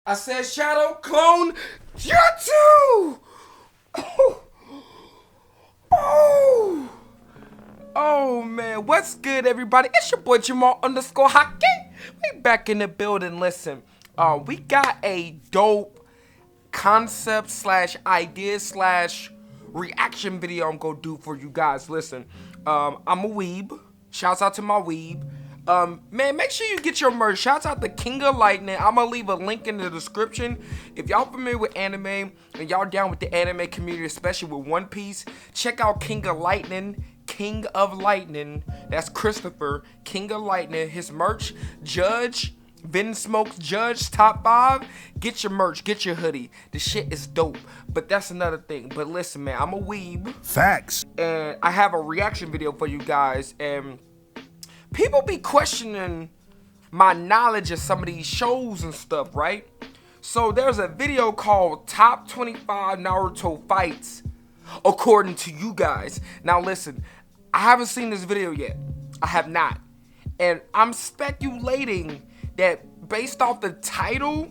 I said Shadow Clone Jutsu! Oh, oh, oh man, what's good everybody? It's your boy Jamal _ Hockey. We back in the building. Listen, we got a dope concept / idea / reaction video I'm gonna do for you guys. Listen, I'm a weeb. Shouts out to my weeb. Man, make sure you get your merch. Shouts out to King of Lightning. I'm gonna leave a link in the description. If y'all familiar with anime and y'all down with the anime community, especially with One Piece, check out King of Lightning. King of Lightning. That's Christopher. King of Lightning. His merch. Judge. Vin Smoke's Judge top 5. Get your merch. Get your hoodie. The shit is dope. But that's another thing. But listen, man, I'm a weeb. Facts. And I have a reaction video for you guys. And people be questioning my knowledge of some of these shows and stuff, right? So there's a video called Top 25 Naruto Fights according to you guys. Now listen, I haven't seen this video yet. I have not. And I'm speculating that based off the title,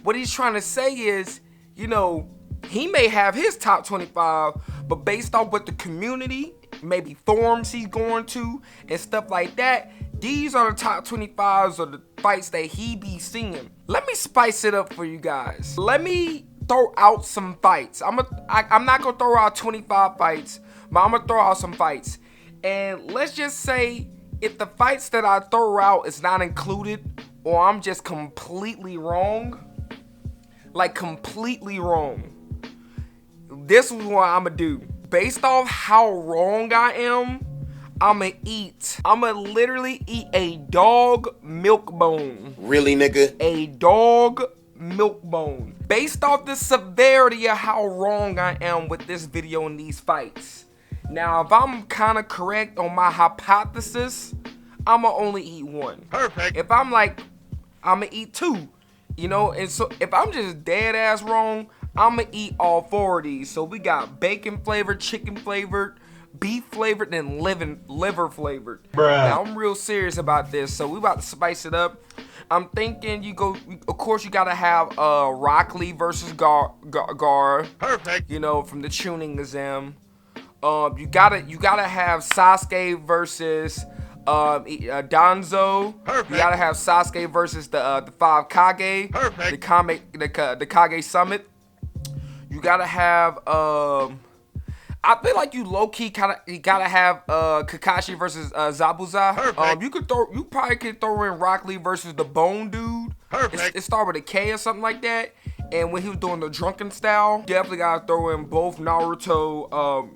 what he's trying to say is, you know, he may have his top 25, but based off what the community, maybe forums he's going to and stuff like that, these are the top 25s of the fights that he be seeing. Let me spice it up for you guys. Let me throw out some fights. I'm not gonna throw out 25 fights, but I'm gonna throw out some fights. And let's just say if the fights that I throw out is not included, or I'm just completely wrong, like completely wrong, this is what I'm gonna do. Based off how wrong I am, I'ma literally eat a dog milk bone. Really, nigga? A dog milk bone. Based off the severity of how wrong I am with this video and these fights. Now, if I'm kind of correct on my hypothesis, I'ma only eat one. Perfect. If I'm like, I'ma eat 2. You know, and so if I'm just dead ass wrong, I'ma eat all 4 of these. So we got bacon flavored, chicken flavored, beef flavored, and liver flavored. Bruh. Now I'm real serious about this, so we about to spice it up. I'm thinking of course you gotta have Rock Lee versus Gar. Perfect. You know, from the tuning exam. You gotta have Sasuke versus Danzo. Perfect. You gotta have Sasuke versus the 5 Kage. Perfect. The Kage Summit. You gotta have I feel like you low-key gotta have Kakashi versus Zabuza. Perfect. You probably could throw in Rock Lee versus the Bone Dude. Perfect. It started with a K or something like that. And when he was doing the drunken style, definitely gotta throw in both Naruto.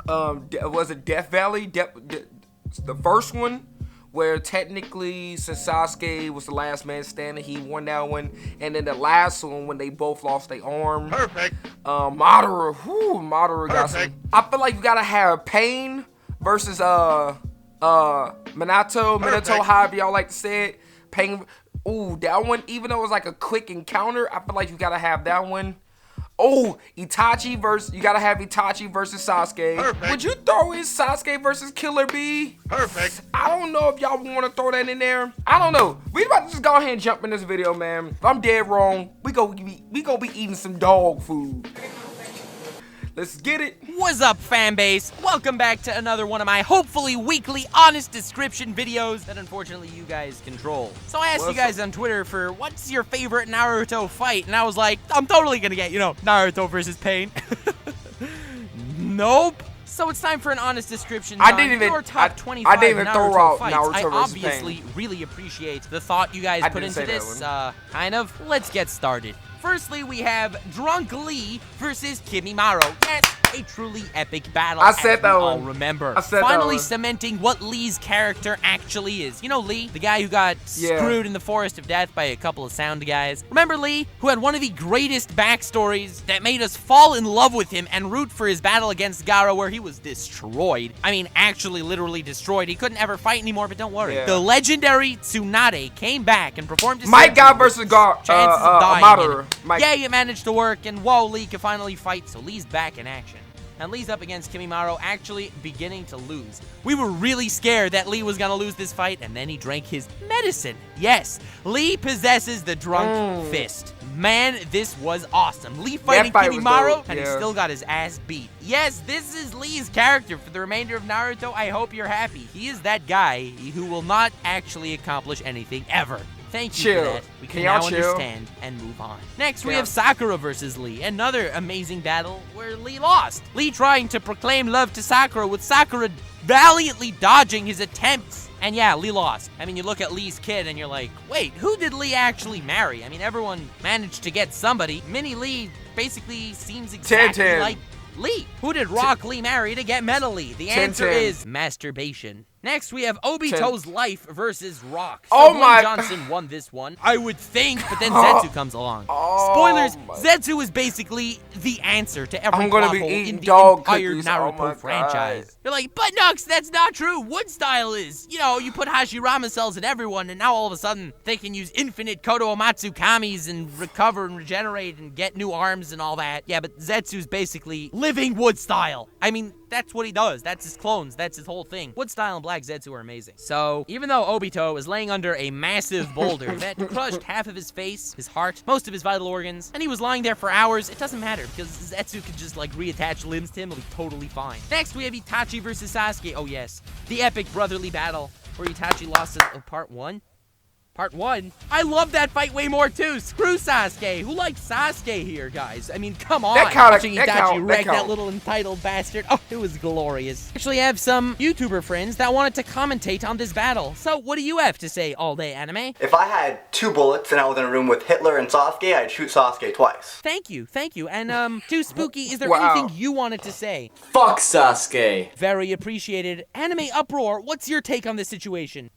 Was it Death Valley? The first one, where technically since Sasuke was the last man standing, he won that one. And then the last one when they both lost their arm. Perfect. Madara, got some. I feel like you gotta have Pain versus Minato, however y'all like to say it. Pain. Ooh, that one, even though it was like a quick encounter, I feel like you gotta have that one. Oh, you gotta have Itachi versus Sasuke. Perfect. Would you throw in Sasuke versus Killer Bee? Perfect. I don't know if y'all want to throw that in there. I don't know. We about to just go ahead and jump in this video, man. If I'm dead wrong, we gonna be eating some dog food. Let's get it. What's up, fan base? Welcome back to another one of my hopefully weekly honest description videos that unfortunately you guys control. So I asked you guys on Twitter for what's your favorite Naruto fight, and I was like, I'm totally gonna get, Naruto versus Pain. Nope. So it's time for an honest description. I didn't even throw out fights. Naruto I versus obviously Pain. really appreciate the thought you guys put into this. Kind of. Let's get started. Firstly, we have Drunk Lee versus Kimimaro. Yes, a truly epic battle. I said that all one. Remember. I said Finally that one. cementing what Lee's character actually is. You know Lee, the guy who got screwed in the Forest of Death by a couple of sound guys. Remember Lee, who had one of the greatest backstories that made us fall in love with him and root for his battle against Gaara, where he was destroyed. I mean, actually, literally destroyed. He couldn't ever fight anymore, but don't worry. Yeah. The legendary Tsunade came back and performed his Might God versus Chances of dying. Madara. Yeah, it managed to work, and whoa, Lee can finally fight, so Lee's back in action. and Lee's up against Kimimaro, actually beginning to lose. We were really scared that Lee was gonna lose this fight, and then he drank his medicine. Yes, Lee possesses the drunk fist. Man, this was awesome. Lee fighting Kimimaro, and he still got his ass beat. Yes, this is Lee's character for the remainder of Naruto. I hope you're happy. He is that guy who will not actually accomplish anything ever. Thank you for that. We can now understand and move on. Next, we have Sakura versus Lee. Another amazing battle where Lee lost. Lee trying to proclaim love to Sakura with Sakura valiantly dodging his attempts. And yeah, Lee lost. I mean, you look at Lee's kid and you're like, wait, who did Lee actually marry? I mean, everyone managed to get somebody. Mini Lee basically seems exactly like Lee. Who did Rock Lee marry to get Meta Lee? The answer is masturbation. Next, we have Obito's life versus Rock. So Johnson won this one, I would think, but then Zetsu comes along. Spoilers, Zetsu is basically the answer to every plot hole in the entire Naruto franchise. You're like, but Nux, that's not true. Wood style is. You know, you put Hashirama cells in everyone, and now all of a sudden, they can use infinite Kodo Omatsu Kamis and recover and regenerate and get new arms and all that. Yeah, but Zetsu's basically living Wood style. I mean, that's what he does. That's his clones. That's his whole thing. Wood style and Black Zetsu are amazing. So, even though Obito is laying under a massive boulder that crushed half of his face, his heart, most of his vital organs, and he was lying there for hours, it doesn't matter because Zetsu could just like reattach limbs to him. He'll be totally fine. Next, we have Itachi versus Sasuke. Oh yes, the epic brotherly battle where Itachi lost in part 1. Part 1? I love that fight way more too. Screw Sasuke. Who likes Sasuke here, guys? I mean, come on. Watching Itachi wreck that little entitled bastard. Oh, it was glorious. Actually, I have some YouTuber friends that wanted to commentate on this battle. So, what do you have to say, All Day Anime? If I had 2 bullets and I was in a room with Hitler and Sasuke, I'd shoot Sasuke twice. Thank you. And, too Spooky, is there anything you wanted to say? Fuck Sasuke. Very appreciated. Anime Uproar, what's your take on this situation?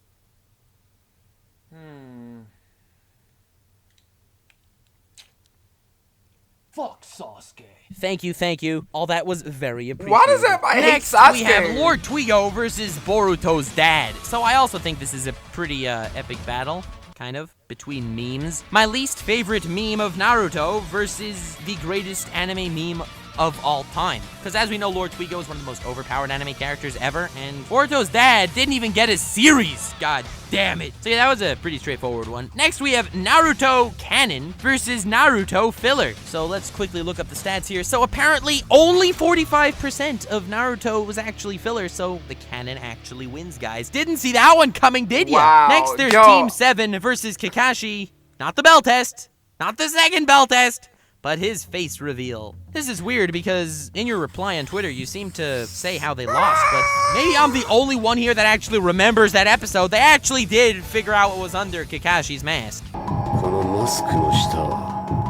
Fuck Sasuke. Thank you. All that was very appreciated. Why does everybody hate Next, Sasuke? we have Lord Twigo versus Boruto's dad. So I also think this is a pretty epic battle, kind of, between memes. My least favorite meme of Naruto versus the greatest anime meme of all time. Because as we know, Lord Twigo is one of the most overpowered anime characters ever, and Boruto's dad didn't even get a series. God damn it. So yeah, that was a pretty straightforward one. Next, we have Naruto canon versus Naruto filler. So let's quickly look up the stats here. So apparently, only 45% of Naruto was actually filler, so the canon actually wins, guys. Didn't see that one coming, did ya? Wow, Next, there's Team 7 versus Kakashi. Not the bell test. Not the second bell test. But his face reveal. This is weird because in your reply on Twitter, you seem to say how they lost, but maybe I'm the only one here that actually remembers that episode. They actually did figure out what was under Kakashi's mask. I'm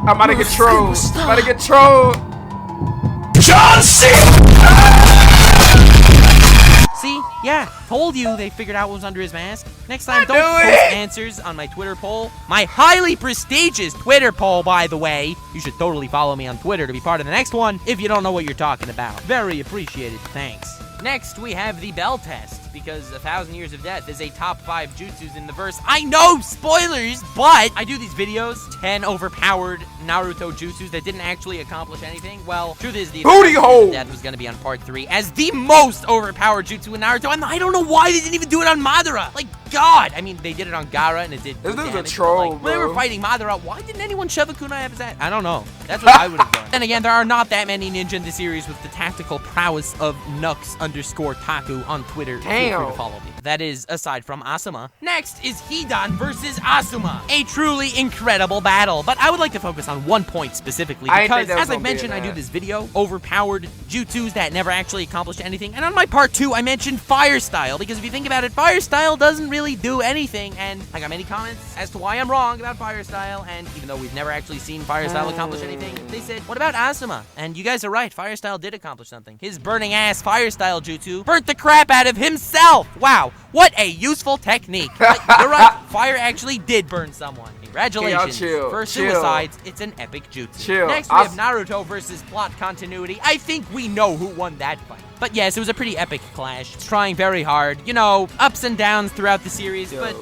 about to get trolled. I'm about to get trolled. John Cena! See? Yeah, told you they figured out what was under his mask. Next time, don't post answers on my Twitter poll. My highly prestigious Twitter poll, by the way. You should totally follow me on Twitter to be part of the next one if you don't know what you're talking about. Very appreciated, thanks. Next, we have the bell test, because 1,000 Years of Death is a top 5 jutsus in the verse. I know, spoilers, but I do these videos, 10 overpowered Naruto jutsus that didn't actually accomplish anything. Well, truth is, the Booty hole! Death was going to be on part 3 as the most overpowered jutsu in Naruto, and I don't know why they didn't even do it on Madara. Like, God! I mean, they did it on Gaara, and it did This is a damage, troll, like, when they were fighting Madara, why didn't anyone shove a kunai up his ass? I don't know. That's what I would have done. Then again, there are not that many ninja in the series with the tactical prowess of Nux_Taku on Twitter. Damn. Feel free to follow me. That is, aside from Asuma. Next is Hidan versus Asuma. A truly incredible battle, but I would like to focus on one point specifically because, as I've mentioned, I do this video, overpowered jutsus that never actually accomplished anything, and on my part 2, I mentioned Fire Style, because if you think about it, Fire Style doesn't really do anything, and I got many comments as to why I'm wrong about Fire Style, and even though we've never actually seen Fire Style accomplish anything, they said, what about Asuma? And you guys are right, Fire Style did accomplish something. His burning ass Fire Style jutsu burnt the crap out of himself! Wow, what a useful technique. You're right, fire actually did burn someone. Congratulations. For suicides, it's an epic jutsu. Next, we have Naruto versus plot continuity. I think we know who won that fight. But yes, it was a pretty epic clash. It's trying very hard. You know, ups and downs throughout the series, but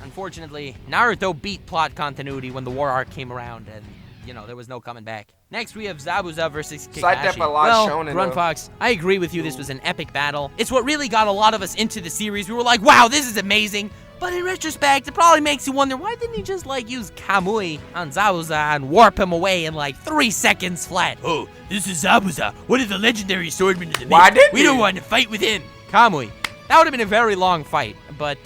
unfortunately, Naruto beat plot continuity when the war arc came around, and you know, there was no coming back. Next, we have Zabuza versus Kakashi. Side def a lot Well, shonen, Grunt though. Fox, I agree with you. This was an epic battle. It's what really got a lot of us into the series. We were like, wow, this is amazing. But in retrospect, it probably makes you wonder, why didn't he just, like, use Kamui on Zabuza and warp him away in, like, 3 seconds flat? Oh, this is Zabuza. One of the legendary swordmen of the Why mist. didn't We you? don't want to fight with him. Kamui. That would have been a very long fight, but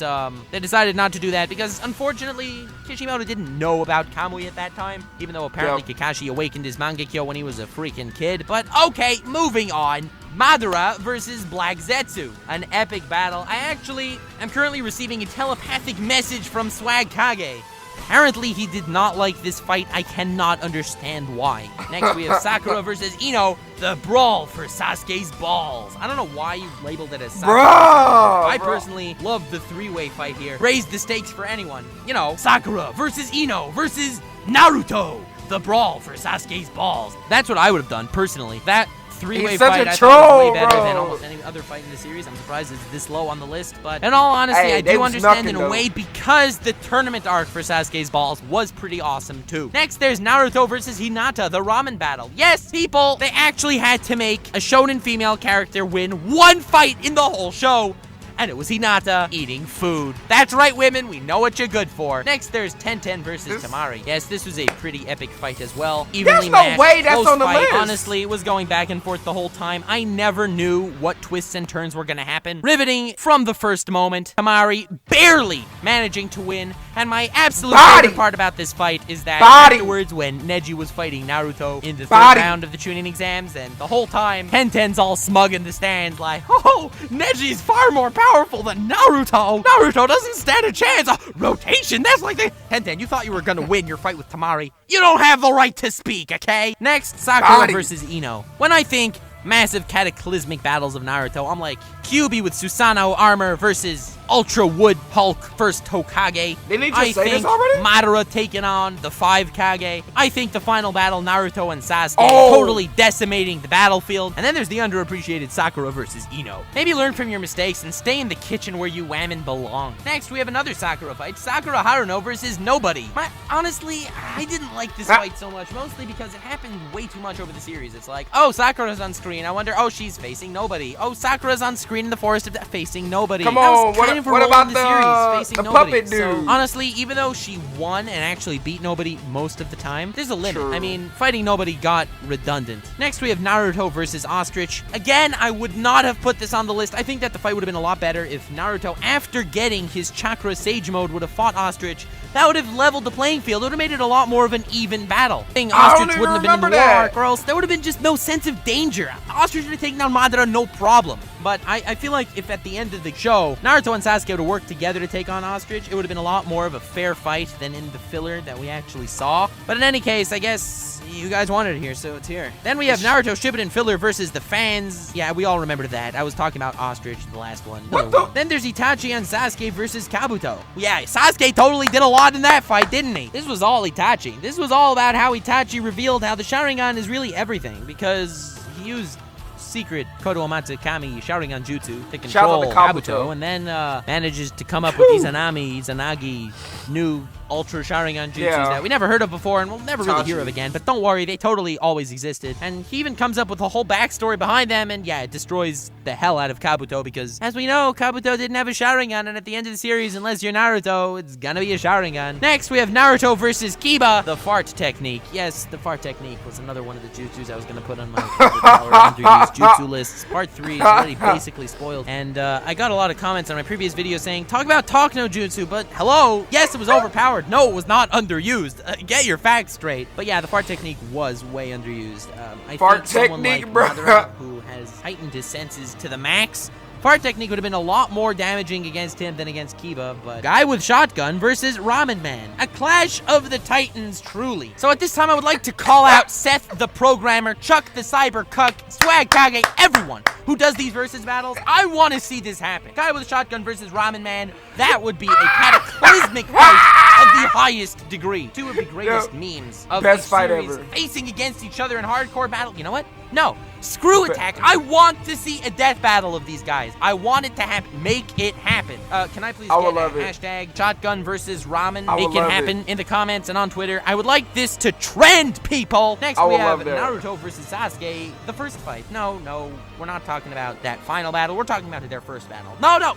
they decided not to do that because, unfortunately, Kishimoto didn't know about Kamui at that time, even though apparently Kakashi awakened his Mangekyo when he was a freaking kid. But okay, moving on. Madara versus Black Zetsu. An epic battle. I actually am currently receiving a telepathic message from Swag Kage. Apparently, he did not like this fight. I cannot understand why. Next, we have Sakura versus Ino, the brawl for Sasuke's balls. I don't know why you labeled it as Sakura. I personally love the 3-way fight here. Raise the stakes for anyone. You know, Sakura versus Ino versus Naruto, the brawl for Sasuke's balls. That's what I would have done, personally. That 3-way He's such fight a I thought was way troll, better than bro. almost any other fight in the series. I'm surprised it's this low on the list, but in all honesty, Hey, I they do was understand in knocking, a though. way because the tournament arc for Sasuke's balls was pretty awesome too. Next, there's Naruto versus Hinata, the ramen battle. Yes, people, they actually had to make a shonen female character win 1 fight in the whole show. And it was Hinata eating food. That's right, women. We know what you're good for. Next, there's Tenten versus Tamari. Yes, this was a pretty epic fight as well. Evenly There's no matched, way that's close on the fight. list. Honestly, it was going back and forth the whole time. I never knew what twists and turns were gonna happen. Riveting from the first moment. Tamari barely managing to win. And my absolute favorite part about this fight is that afterwards, when Neji was fighting Naruto in the third round of the Chunin exams, and the whole time, Tenten's all smug in the stands like, oh, Neji's far more powerful than Naruto. Naruto doesn't stand a chance. Rotation, that's like the... Tenten, you thought you were gonna win your fight with Tamari. You don't have the right to speak, okay? Next, Sakura versus Ino. When I think massive cataclysmic battles of Naruto, I'm like, Kyuubi with Susanoo armor versus Ultra Wood Hulk first Hokage. Didn't he just say this think already? Madara taking on the 5 Kage. I think the final battle, Naruto and Sasuke, totally decimating the battlefield. And then there's the underappreciated Sakura versus Ino. Maybe learn from your mistakes and stay in the kitchen where you women belong. Next, we have another Sakura fight, Sakura Haruno versus Nobody. Honestly, I didn't like this fight so much, mostly because it happened way too much over the series. It's like, oh, Sakura's on screen. I wonder, oh, she's facing Nobody. Oh, Sakura's on screen in the forest of death facing Nobody. Come That was on, kind of a what role about in the series, facing the Nobody. puppet dude? So, honestly, even though she won and actually beat Nobody most of the time, there's a limit. True. I mean, fighting Nobody got redundant. Next, we have Naruto versus Ostrich. Again, I would not have put this on the list. I think that the fight would have been a lot better if Naruto, after getting his Chakra Sage mode, would have fought Ostrich. That would have leveled the playing field. It would have made it a lot more of an even battle. Ostrich wouldn't have been in the war, or else there would have been just no sense of danger. Ostrich would have taken down Madara, no problem. But I feel like if at the end of the show, Naruto and Sasuke would have worked together to take on Ostrich, it would have been a lot more of a fair fight than in the filler that we actually saw. But in any case, I guess you guys wanted it here, so it's here. Then we have Naruto Shippuden filler versus the fans. Yeah, we all remember that. I was talking about Ostrich, the last one. Then there's Itachi and Sasuke versus Kabuto. Yeah, Sasuke totally did a lot in that fight, didn't he? This was all Itachi. This was all about how Itachi revealed how the Sharingan is really everything, because he used secret Kodo Amatsu Kami Sharingan Jutsu to control Kabuto, and then manages to come up with Izanagi, new Ultra Sharingan Jutsus that we never heard of before and we'll never really hear of again. But don't worry, they totally always existed. And he even comes up with a whole backstory behind them, and yeah, it destroys the hell out of Kabuto because, as we know, Kabuto didn't have a Sharingan, and at the end of the series, unless you're Naruto, it's gonna be a Sharingan. Next, we have Naruto versus Kiba, the fart technique. Yes, the fart technique was another one of the jutsus I was gonna put on my underused jutsu lists. Part 3 is already basically spoiled. And I got a lot of comments on my previous video saying, talk about Talk No Jutsu, but hello, yes, it was overpowered. No, it was not underused. Get your facts straight. But yeah, the fart technique was way underused. I think someone like Madara, who has heightened his senses to the max, fart technique would have been a lot more damaging against him than against Kiba, but guy with shotgun versus Ramen Man. A clash of the titans, truly. So at this time, I would like to call out Seth the programmer, Chuck the cyber cuck, Swag Kage, everyone who does these versus battles. I want to see this happen. Guy with a shotgun versus Ramen Man. That would be a cataclysmic fight of the highest degree. Two of the greatest memes of best the fight series ever. facing against each other in hardcore battle. You know what? No. Screw attack. I want to see a death battle of these guys. I want it to happen. Make it happen. Can I please get a hashtag shotgun versus ramen? Make it happen in the comments and on Twitter. I would like this to trend, people. Next, we have Naruto versus Sasuke. The first fight. No. We're not talking about that final battle. We're talking about their first battle. No.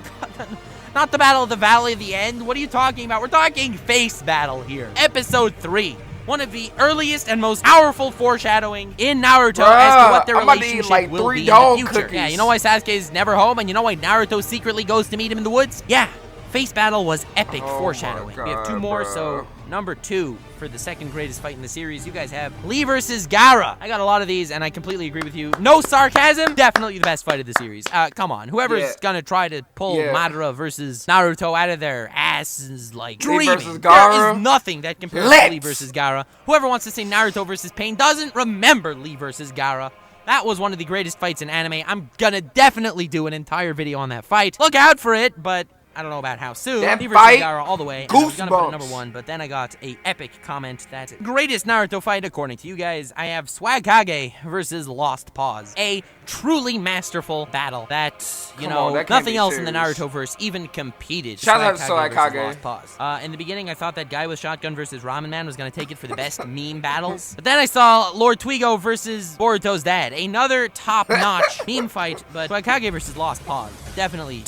Not the battle of the Valley of the End. What are you talking about? We're talking face battle here. Episode 3. One of the earliest and most powerful foreshadowing in Naruto as to what their relationship will be in the future. Cookies. Yeah, you know why Sasuke's never home, and you know why Naruto secretly goes to meet him in the woods? Yeah, face battle was epic foreshadowing. We have 2 more, so number 2 for the second greatest fight in the series, you guys have Lee versus Gaara. I got a lot of these, and I completely agree with you. No sarcasm, definitely the best fight of the series. Come on, whoever's gonna try to pull Madara versus Naruto out of their asses like dreaming. There is nothing that compares to Lee versus Gaara. Whoever wants to say Naruto versus Pain doesn't remember Lee versus Gaara. That was one of the greatest fights in anime. I'm gonna definitely do an entire video on that fight. Look out for it, but I don't know about how soon. That fight, Gaara all the way. I was gonna put it number 1, but then I got a epic comment that greatest Naruto fight according to you guys. I have Swag Kage versus Lost Paws. A truly masterful battle that, nothing else in the Naruto-verse even competed. Shout out to Swag Kage. Lost Paws. In the beginning, I thought that guy with Shotgun versus Ramen Man was gonna take it for the best meme battles. But then I saw Lord Twigo versus Boruto's dad. Another top-notch meme fight, but Swag Kage versus Lost Paws. Definitely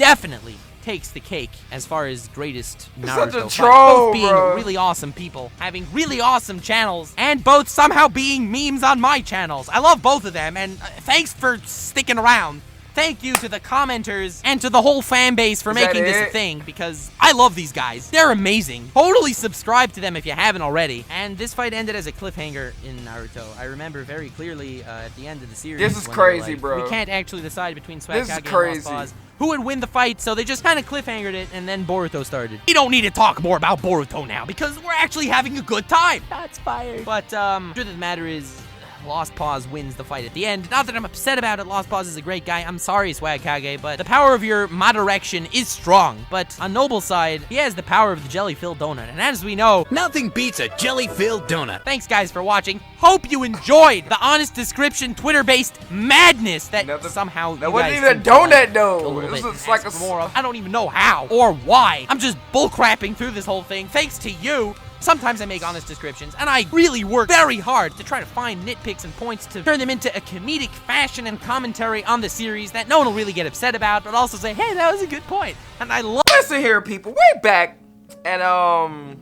takes the cake as far as greatest Naruto fights. Both being really awesome people, having really awesome channels, and both somehow being memes on my channels. I love both of them, and thanks for sticking around. Thank you to the commenters and to the whole fan base for making this a thing, because I love these guys. They're amazing. Totally subscribe to them if you haven't already. And this fight ended as a cliffhanger in Naruto. I remember very clearly at the end of the series. This is crazy, bro. We can't actually decide between Swag Kage and Lost Paws who would win the fight, so they just kind of cliffhangered it, and then Boruto started. We don't need to talk more about Boruto now, because we're actually having a good time. That's fired. But, the truth of the matter is, Lost Paws wins the fight at the end. Not that I'm upset about it. Lost Paws is a great guy. I'm sorry, Swag Kage, but the power of your Madaraction is strong. But on Noble's side, he has the power of the jelly-filled donut. And as we know, nothing beats a jelly-filled donut. Thanks, guys, for watching. Hope you enjoyed the honest description, Twitter-based madness that somehow that wasn't even a donut, though. It was like a more of. I don't even know how or why. I'm just bullcrapping through this whole thing. Thanks to you. Sometimes I make honest descriptions, and I really work very hard to try to find nitpicks and points to turn them into a comedic fashion and commentary on the series that no one will really get upset about, but also say, hey, that was a good point. And I love. Listen here, people. Way back, and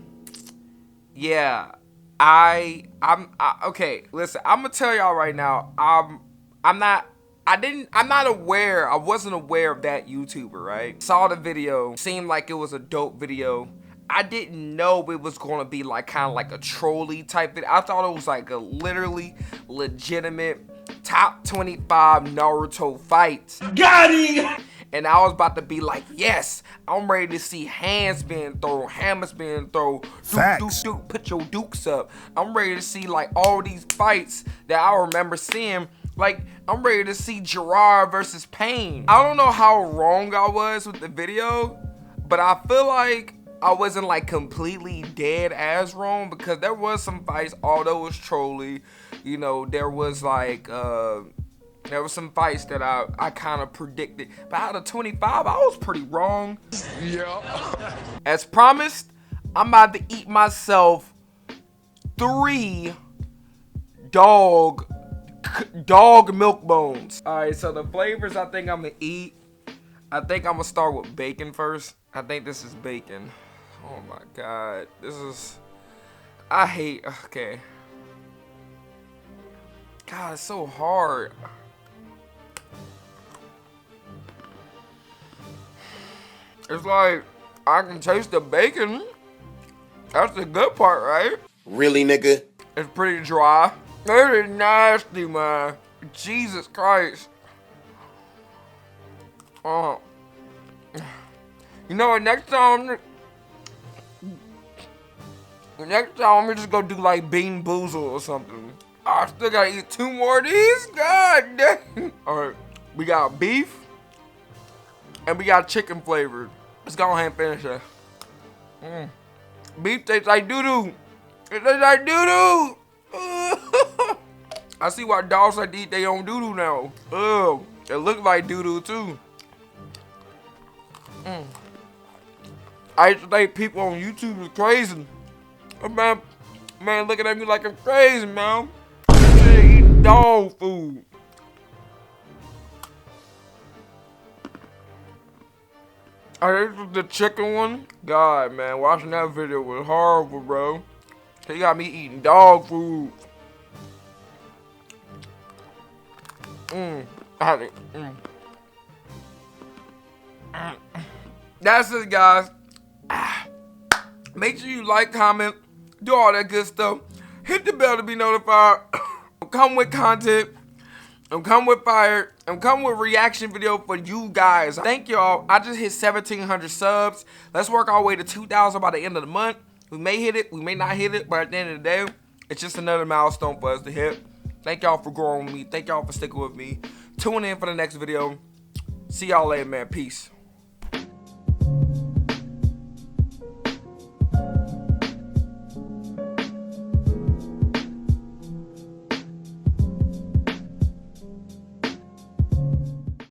yeah, I'm okay. Listen, I'm gonna tell y'all right now. I'm not aware. I wasn't aware of that YouTuber. Right? Saw the video. Seemed like it was a dope video. I didn't know it was going to be like kind of like a trolley type video. I thought it was like a literally legitimate top 25 Naruto fights. Got him! And I was about to be like, yes, I'm ready to see hands being thrown, hammers being thrown. Facts. Duke, put your dukes up. I'm ready to see like all these fights that I remember seeing. Like, I'm ready to see Jiraiya versus Pain. I don't know how wrong I was with the video, but I feel like I wasn't like completely dead as wrong, because there was some fights, although it was trolly, there was like there was some fights that I kind of predicted, but out of 25 I was pretty wrong. Yeah. As promised, I'm about to eat myself 3 dog milk bones. All right, so the flavors I think I'm gonna eat, I think I'm gonna start with bacon first. I think this is bacon. Oh my god, okay. God, it's so hard. It's like, I can taste the bacon. That's the good part, right? Really, nigga? It's pretty dry. It is nasty, man. Jesus Christ. You know what, next time I'm just gonna do like Bean Boozle or something. I still gotta eat 2 more of these? God dang. Alright, we got beef and we got chicken flavored. Let's go ahead and finish it. Beef tastes like doo-doo. It tastes like doo-doo. I see why dogs like to eat their own doo-doo now. Ugh, it look like doo-doo too. I used to think people on YouTube was crazy. Man looking at me like I'm crazy, man. Shit, eating dog food. Oh, this was the chicken one? God, man, watching that video was horrible, bro. He got me eating dog food. That's it, guys. Make sure you like, comment, do all that good stuff. Hit the bell to be notified. Come with content. I'm coming with fire. I'm coming with reaction video for you guys. Thank y'all. I just hit 1,700 subs. Let's work our way to 2,000 by the end of the month. We may hit it. We may not hit it. But at the end of the day, it's just another milestone for us to hit. Thank y'all for growing with me. Thank y'all for sticking with me. Tune in for the next video. See y'all later, man. Peace.